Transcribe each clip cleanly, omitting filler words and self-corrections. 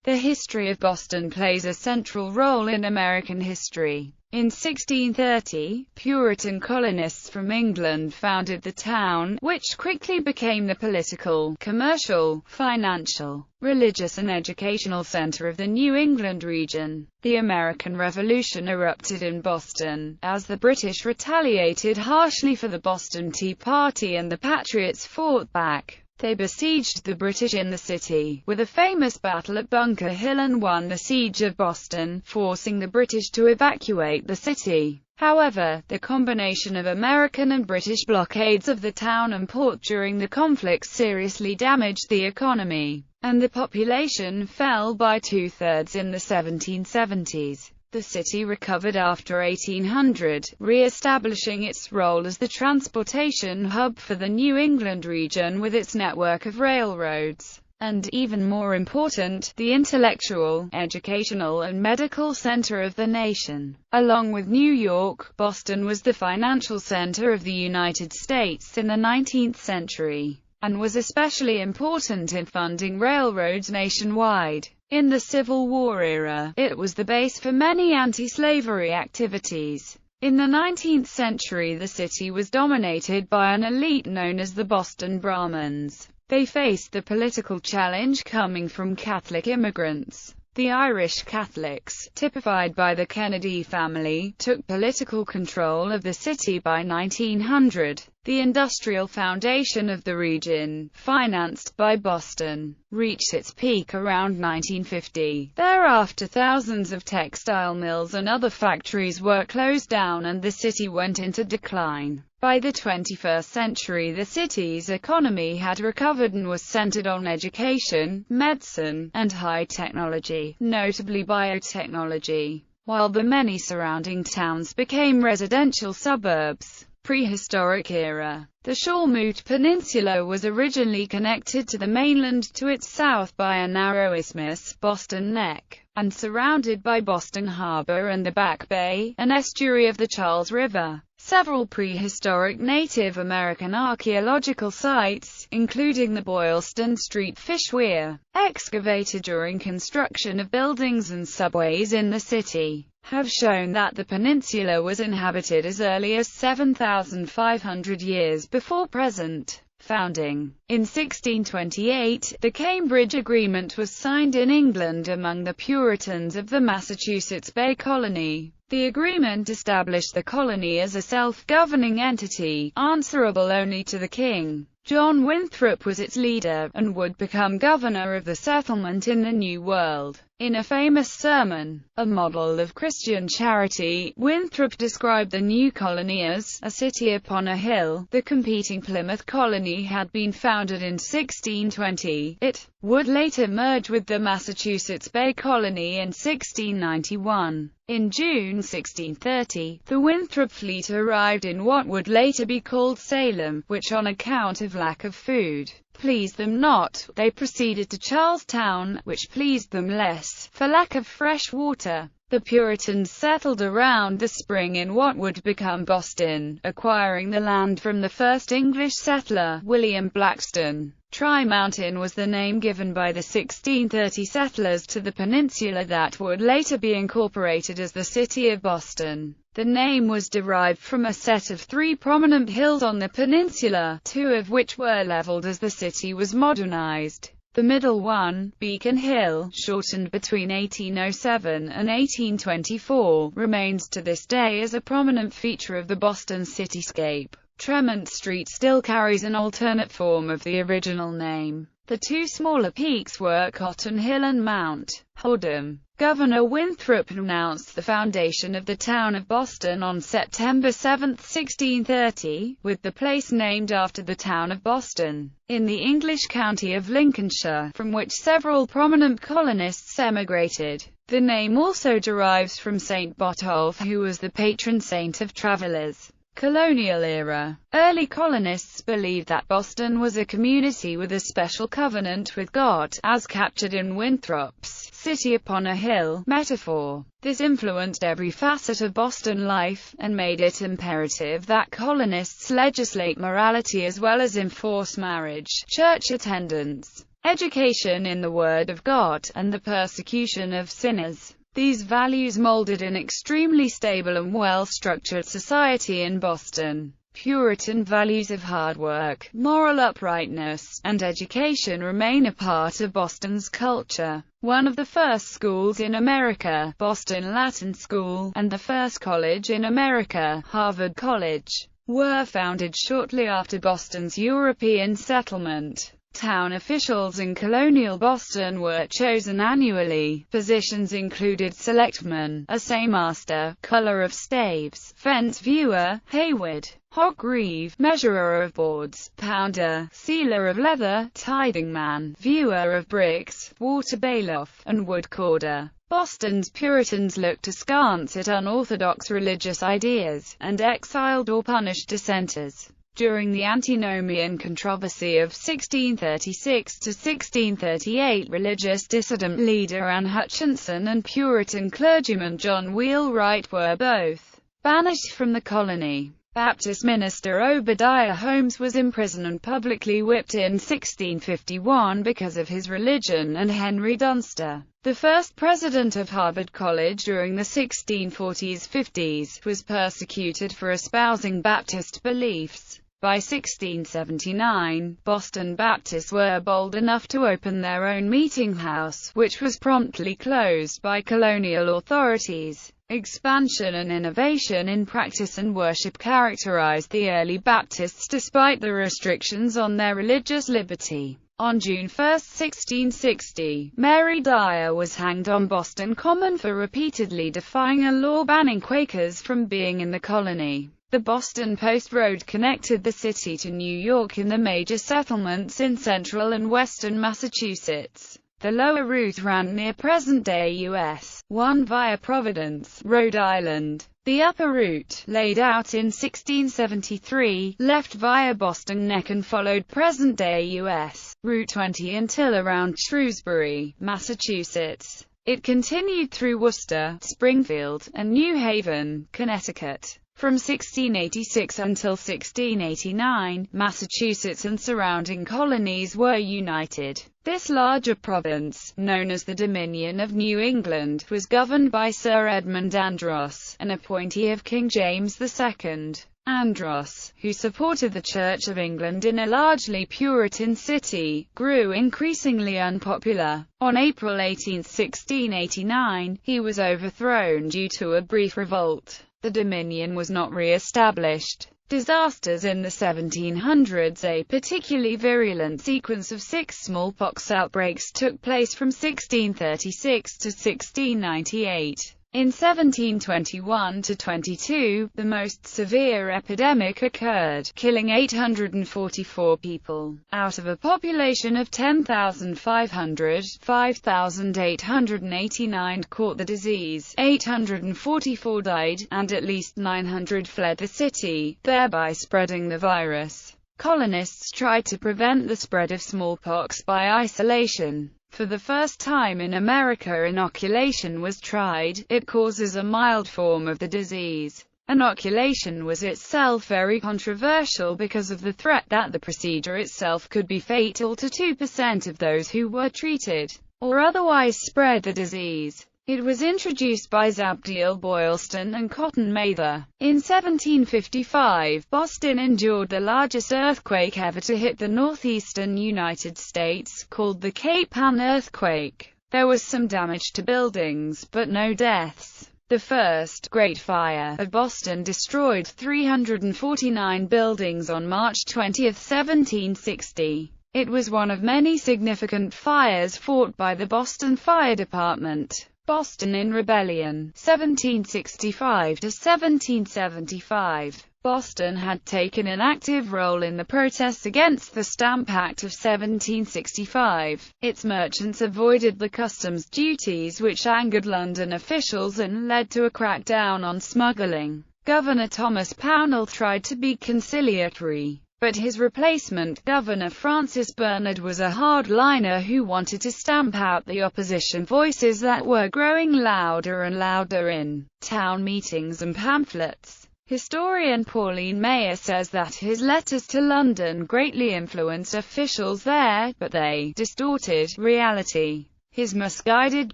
The history of Boston plays a central role in American history. In 1630, Puritan colonists from England founded the town, which quickly became the political, commercial, financial, religious and educational center of the New England region. The American Revolution erupted in Boston, as the British retaliated harshly for the Boston Tea Party and the Patriots fought back. They besieged the British in the city, with a famous battle at Bunker Hill, and won the siege of Boston, forcing the British to evacuate the city. However, the combination of American and British blockades of the town and port during the conflict seriously damaged the economy, and the population fell by two-thirds in the 1770s. The city recovered after 1800, re-establishing its role as the transportation hub for the New England region with its network of railroads, and, even more important, the intellectual, educational and medical center of the nation. Along with New York, Boston was the financial center of the United States in the 19th century, and was especially important in funding railroads nationwide. In the Civil War era, it was the base for many anti-slavery activities. In the 19th century, the city was dominated by an elite known as the Boston Brahmins. They faced the political challenge coming from Catholic immigrants. The Irish Catholics, typified by the Kennedy family, took political control of the city by 1900. The industrial foundation of the region, financed by Boston, reached its peak around 1950. Thereafter, thousands of textile mills and other factories were closed down and the city went into decline. By the 21st century, the city's economy had recovered and was centered on education, medicine, and high technology, notably biotechnology, while the many surrounding towns became residential suburbs. Prehistoric era. The Shawmut Peninsula was originally connected to the mainland to its south by a narrow isthmus, Boston Neck, and surrounded by Boston Harbor and the Back Bay, an estuary of the Charles River. Several prehistoric Native American archaeological sites, including the Boylston Street Fish Weir, excavated during construction of buildings and subways in the city, have shown that the peninsula was inhabited as early as 7,500 years before present founding. In 1628, the Cambridge Agreement was signed in England among the Puritans of the Massachusetts Bay Colony. The agreement established the colony as a self-governing entity, answerable only to the king. John Winthrop was its leader, and would become governor of the settlement in the New World. In a famous sermon, a model of Christian charity, Winthrop described the new colony as a city upon a hill. The competing Plymouth colony had been founded in 1620. It would later merge with the Massachusetts Bay Colony in 1691. In June 1630, the Winthrop fleet arrived in what would later be called Salem, which on account of lack of food pleased them not. They proceeded to Charlestown, which pleased them less, for lack of fresh water. The Puritans settled around the spring in what would become Boston, acquiring the land from the first English settler, William Blackstone. Tri-Mountain was the name given by the 1630 settlers to the peninsula that would later be incorporated as the city of Boston. The name was derived from a set of three prominent hills on the peninsula, two of which were leveled as the city was modernized. The middle one, Beacon Hill, shortened between 1807 and 1824, remains to this day as a prominent feature of the Boston cityscape. Tremont Street still carries an alternate form of the original name. The two smaller peaks were Cotton Hill and Mount Hold'em. Governor Winthrop announced the foundation of the town of Boston on September 7, 1630, with the place named after the town of Boston, in the English county of Lincolnshire, from which several prominent colonists emigrated. The name also derives from Saint Botolph, who was the patron saint of travelers. Colonial era. Early colonists believed that Boston was a community with a special covenant with God, as captured in Winthrop's city upon a hill metaphor. This influenced every facet of Boston life, and made it imperative that colonists legislate morality as well as enforce marriage, church attendance, education in the Word of God, and the persecution of sinners. These values molded an extremely stable and well-structured society in Boston. Puritan values of hard work, moral uprightness, and education remain a part of Boston's culture. One of the first schools in America, Boston Latin School, and the first college in America, Harvard College, were founded shortly after Boston's European settlement. Town officials in colonial Boston were chosen annually. Positions included selectman, assaymaster, culler of staves, fence viewer, hayward, hog-reeve, measurer of boards, pounder, sealer of leather, tithing man, viewer of bricks, water bailiff, and wood corder. Boston's Puritans looked askance at unorthodox religious ideas, and exiled or punished dissenters. During the antinomian controversy of 1636 to 1638, religious dissident leader Anne Hutchinson and Puritan clergyman John Wheelwright were both banished from the colony. Baptist minister Obadiah Holmes was imprisoned and publicly whipped in 1651 because of his religion, and Henry Dunster, the first president of Harvard College during the 1640s-50s, was persecuted for espousing Baptist beliefs. By 1679, Boston Baptists were bold enough to open their own meeting house, which was promptly closed by colonial authorities. Expansion and innovation in practice and worship characterized the early Baptists despite the restrictions on their religious liberty. On June 1, 1660, Mary Dyer was hanged on Boston Common for repeatedly defying a law banning Quakers from being in the colony. The Boston Post Road connected the city to New York and the major settlements in central and western Massachusetts. The lower route ran near present-day U.S. 1 via Providence, Rhode Island. The upper route, laid out in 1673, left via Boston Neck and followed present-day U.S. Route 20 until around Shrewsbury, Massachusetts. It continued through Worcester, Springfield, and New Haven, Connecticut. From 1686 until 1689, Massachusetts and surrounding colonies were united. This larger province, known as the Dominion of New England, was governed by Sir Edmund Andros, an appointee of King James II. Andros, who supported the Church of England in a largely Puritan city, grew increasingly unpopular. On April 18, 1689, he was overthrown due to a brief revolt. The Dominion was not re-established. Disasters in the 1700s. A particularly virulent sequence of 6 smallpox outbreaks took place from 1636 to 1698. In 1721–22, the most severe epidemic occurred, killing 844 people. Out of a population of 10,500, 5,889 caught the disease, 844 died, and at least 900 fled the city, thereby spreading the virus. Colonists tried to prevent the spread of smallpox by isolation. For the first time in America, inoculation was tried. It causes a mild form of the disease. Inoculation was itself very controversial because of the threat that the procedure itself could be fatal to 2% of those who were treated, or otherwise spread the disease. It was introduced by Zabdiel Boylston and Cotton Mather. In 1755, Boston endured the largest earthquake ever to hit the northeastern United States, called the Cape Ann earthquake. There was some damage to buildings, but no deaths. The first Great Fire of Boston destroyed 349 buildings on March 20, 1760. It was one of many significant fires fought by the Boston Fire Department. Boston in Rebellion, 1765–1775. Boston had taken an active role in the protests against the Stamp Act of 1765. Its merchants avoided the customs duties, which angered London officials and led to a crackdown on smuggling. Governor Thomas Pownall tried to be conciliatory, but his replacement, Governor Francis Bernard, was a hardliner who wanted to stamp out the opposition voices that were growing louder and louder in town meetings and pamphlets. Historian Pauline Mayer says that his letters to London greatly influenced officials there, but they distorted reality. His misguided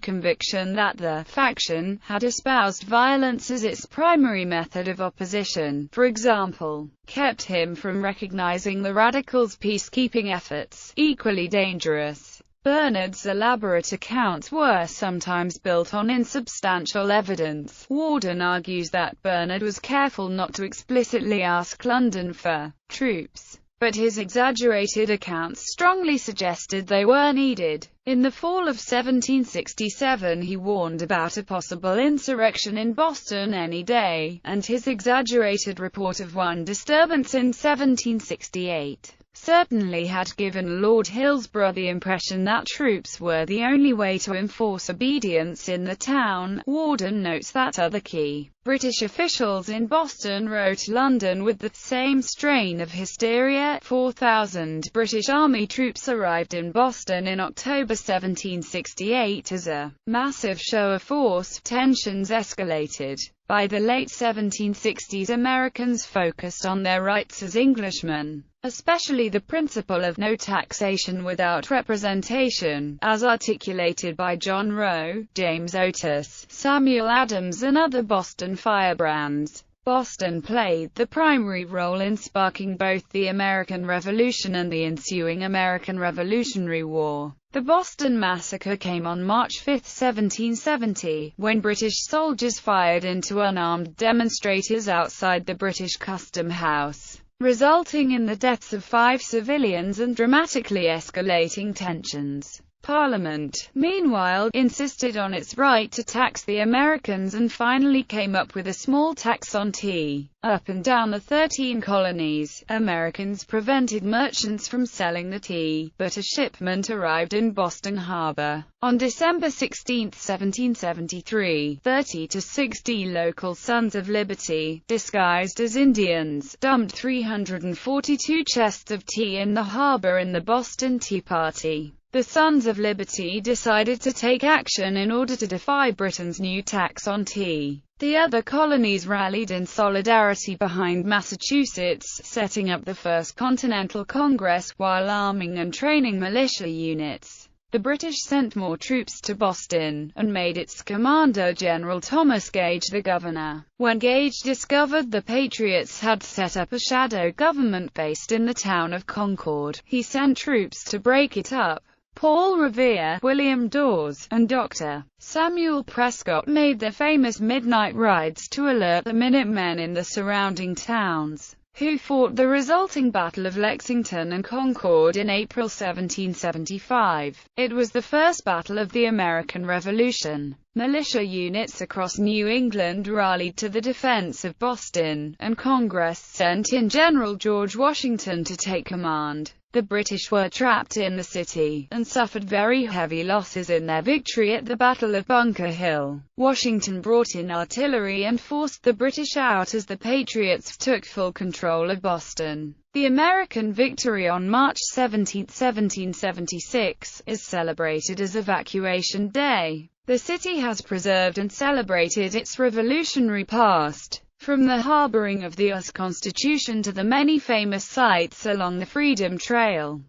conviction that the faction had espoused violence as its primary method of opposition, for example, kept him from recognizing the radicals' peacekeeping efforts, equally dangerous. Bernard's elaborate accounts were sometimes built on insubstantial evidence. Warden argues that Bernard was careful not to explicitly ask London for troops, but his exaggerated accounts strongly suggested they were needed. In the fall of 1767 he warned about a possible insurrection in Boston any day, and his exaggerated report of one disturbance in 1768 certainly had given Lord Hillsborough the impression that troops were the only way to enforce obedience in the town. Warden notes that other key British officials in Boston wrote London with the same strain of hysteria. 4,000 British Army troops arrived in Boston in October 1768 as a massive show of force. Tensions escalated. By the late 1760s, Americans focused on their rights as Englishmen, especially the principle of no taxation without representation, as articulated by John Roe, James Otis, Samuel Adams and other Boston firebrands. Boston played the primary role in sparking both the American Revolution and the ensuing American Revolutionary War. The Boston Massacre came on March 5, 1770, when British soldiers fired into unarmed demonstrators outside the British Custom House, resulting in the deaths of 5 civilians and dramatically escalating tensions. Parliament, meanwhile, insisted on its right to tax the Americans and finally came up with a small tax on tea. Up and down the 13 colonies, Americans prevented merchants from selling the tea, but a shipment arrived in Boston Harbor. On December 16, 1773, 30 to 60 local Sons of Liberty, disguised as Indians, dumped 342 chests of tea in the harbor in the Boston Tea Party. The Sons of Liberty decided to take action in order to defy Britain's new tax on tea. The other colonies rallied in solidarity behind Massachusetts, setting up the First Continental Congress, while arming and training militia units. The British sent more troops to Boston, and made its Commander General Thomas Gage the governor. When Gage discovered the Patriots had set up a shadow government based in the town of Concord, he sent troops to break it up. Paul Revere, William Dawes, and Dr. Samuel Prescott made their famous midnight rides to alert the Minutemen in the surrounding towns, who fought the resulting Battle of Lexington and Concord in April 1775. It was the first battle of the American Revolution. Militia units across New England rallied to the defense of Boston, and Congress sent in General George Washington to take command. The British were trapped in the city, and suffered very heavy losses in their victory at the Battle of Bunker Hill. Washington brought in artillery and forced the British out as the Patriots took full control of Boston. The American victory on March 17, 1776, is celebrated as Evacuation Day. The city has preserved and celebrated its revolutionary past, from the harboring of the US Constitution to the many famous sites along the Freedom Trail.